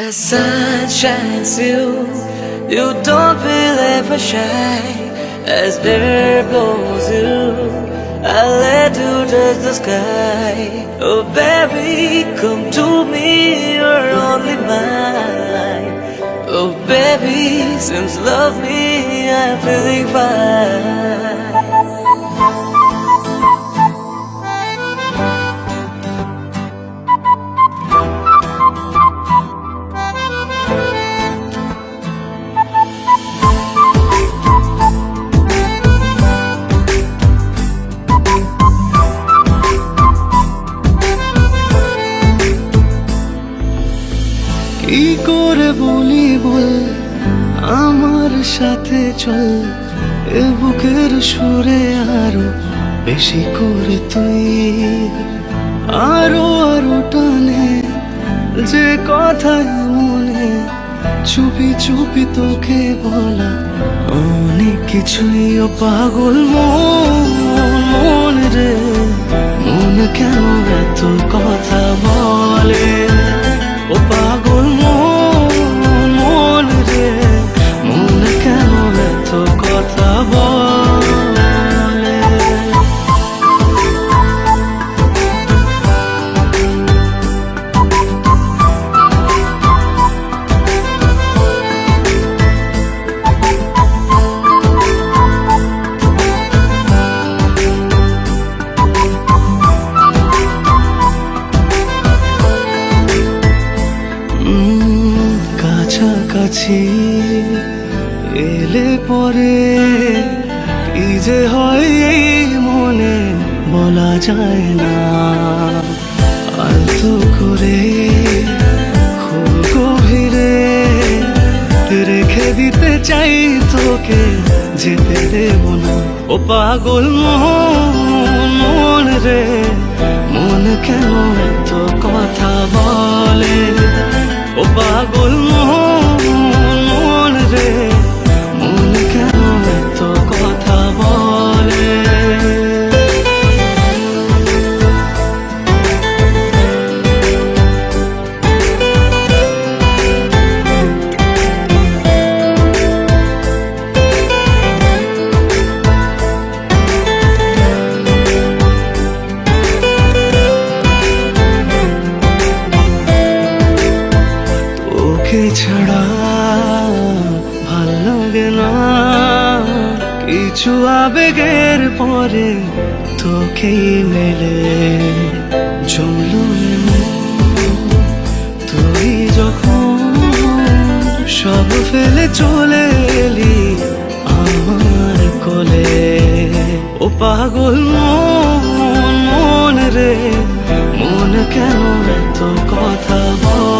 As sun shines you don't feel ever shy. As air blows you, I'll let you touch the sky. Oh baby, come to me, you're only mine. Oh baby, since you love me, I'm feeling fine. কি করে বলি বল আমার সাথে চল, এ বুকের সুরে আরো বেশি করে তুই আরো আরো টানে যে কথা মনে চুপি চুপি তোকে বলা অনেক কিছুই। ও পাগল মন রে, মন কেন এত কথা বলে? ও পাগল মন রে, মন কেন এত কথা বলে? কাছাকাছি এলে পরে কি যে হয় এই মনে বলা যায় না। আলতো করে খুব গভীরে রেখে দিতে চাই তোকে, যেতে দেব না। ও পাগল মন রে, মন কেন এত কথা বলে? ও পাগল মন রে, মন কেন এত কথা বলে? তোকে ছাড়া ভাল লাগে না কিছু, আবেগের পরে তোকেই মেলে জমলো তুই যখন সব ফেলে চলে এলি আমার কোলে। ও পাগল মন রে, মন কেন এত কথা বল?